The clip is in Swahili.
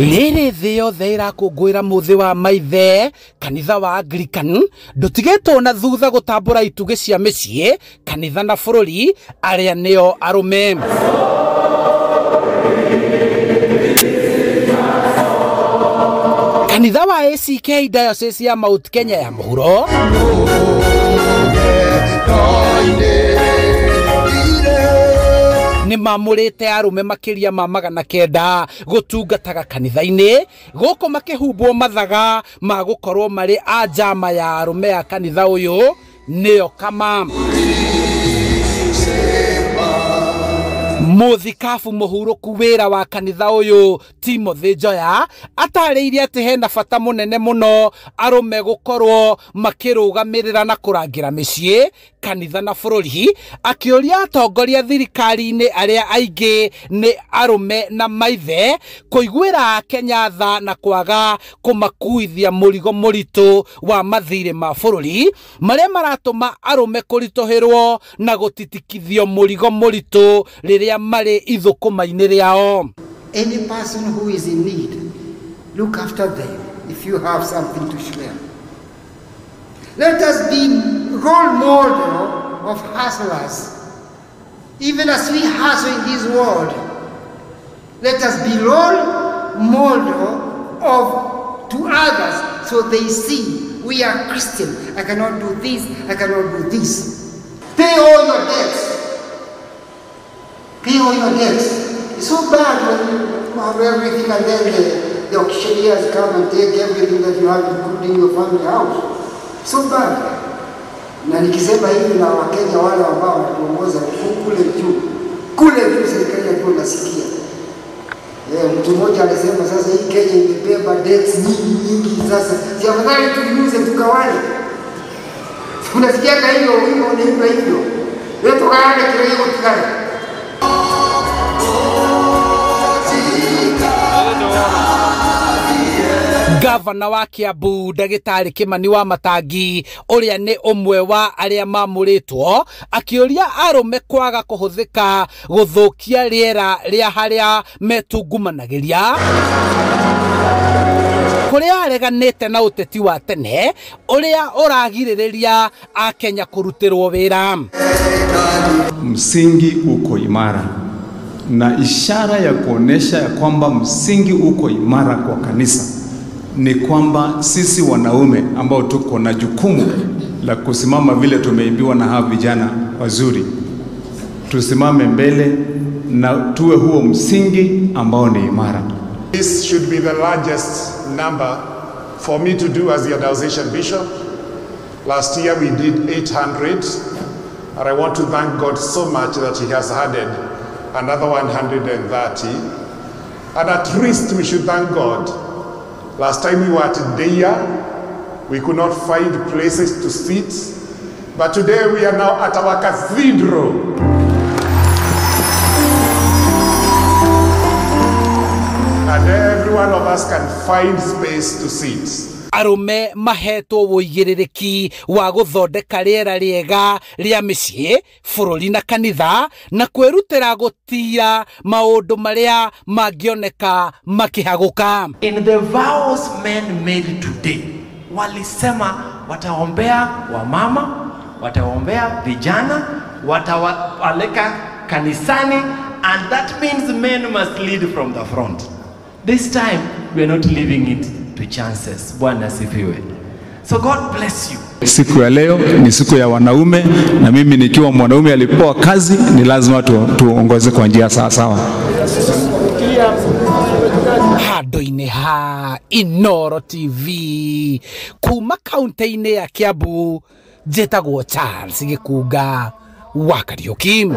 Rĩrĩ thĩ yothe ĩrakũngũĩra mũthĩ wa maithe, kanitha wa Anglican ndũtigĩtwo na thutha gũtambũra itugĩ cia mĩciĩ, kanitha na bũrũri arĩa nĩo arũme. Kanitha wa ACK Diocese ya Mount Kenya ya mũhuro nĩ mamũrĩte arũme makĩria ma 900 gũtungataga kanitha-inĩ gũkũ makĩhumbwo mathaga ma gũkorwo marĩ a njama ya arũme ya kanitha ũyũ nĩyo kama. Mũthikabu mũhurũku wĩra wa kanitha ũyũ Timothy Njoya atarĩirie atĩ hena bata mũnene mũno arũme gũkorwo makĩrũgamĩrĩra na kũrangĩra mĩciĩ, kanitha na bũrũri, akĩũria atongoria thirikari-inĩ arĩa aingĩ nĩ arũme na maithe kũiguĩra Kenya tha na kwaga kũmakuithia mũrigo mũritũ wa mathirĩ ma bũrũri marĩa maratũma arũme kũritũhĩrwo na gũtitikithio mũrigo mũritũ rĩrĩa marĩ ithũkũma-inĩ rĩao. Any person who is in need, look after them if you have something to share. Let us be role model of hustlers. Even as we hustle in this world, let us be role model to others so they see we are Christian. I cannot do this, I cannot do this. Pay all your debts. Pay all your debts. It's so bad when you have everything and then the auctioneers come and take everything that you have, including your family house. So bad. Na nikisema hivi na Wakenya wale ambao wanatuongoza kule juu serikali ya nasikia. Mtu mmoja alisema sasa hii Kenya imebeba debts nyingi sasa. Si afadhali tuiuze tukawane. Unasikia hivyo unaimba hivyo. Leo tukaane kile hiyo tukane. Gavana wa Kiambu Ndagĩtarĩ Kĩmani Wamatangi ũrĩa nĩ ũmwe wa arĩa mamũrĩtwo akĩũria arũme kwaga kũhũthĩka gũthũkia rĩera rĩa harĩa metungumanagĩria kũrĩa areganĩte na ũteti wa tene ũrĩa ũragirĩrĩria Akenya kũrutĩrwo wĩra. Msingi uko imara na ishara ya kuonesha ya kwamba msingi uko imara kwa kanisa ni kwamba sisi wanaume ambao tuko na jukumu la kusimama vile tumeimbiwa na hawa vijana wazuri, tusimame mbele na tuwe huo msingi ambao ni imara. This should be the largest number for me to do as the Organization Bishop. Last year we did 800, and I want to thank God so much that He has added another 130. And at least we should thank God. Last time we were at Deya, we could not find places to sit, but today we are now at our cathedral. And every one of us can find space to sit. Arũme mahetwo wũigĩrĩrĩki wa gũthondeka rĩera rĩega rĩa mĩciĩ, bũrũri na kanitha na kwĩrutĩra gũtira maũndũ marĩa mangĩoneka makĩhagũka. In the vows men made today, walisema wataombea wamama, wataombea vijana, watawaleka kanisani, and that means men must lead from the front. This time we are not leaving it to chances. Bwana asifiwe. So God bless you. Siku ya leo ni siku ya wanaume, na mimi nikiwa mwanaume alipewa kazi ni lazima tuongoze kwa njia sawa sawa. Handũ-inĩ ha Inooro TV kuma kaunti-inĩ ya Kiambu, njĩtagwo Charles Gĩkunga wa Kariũki.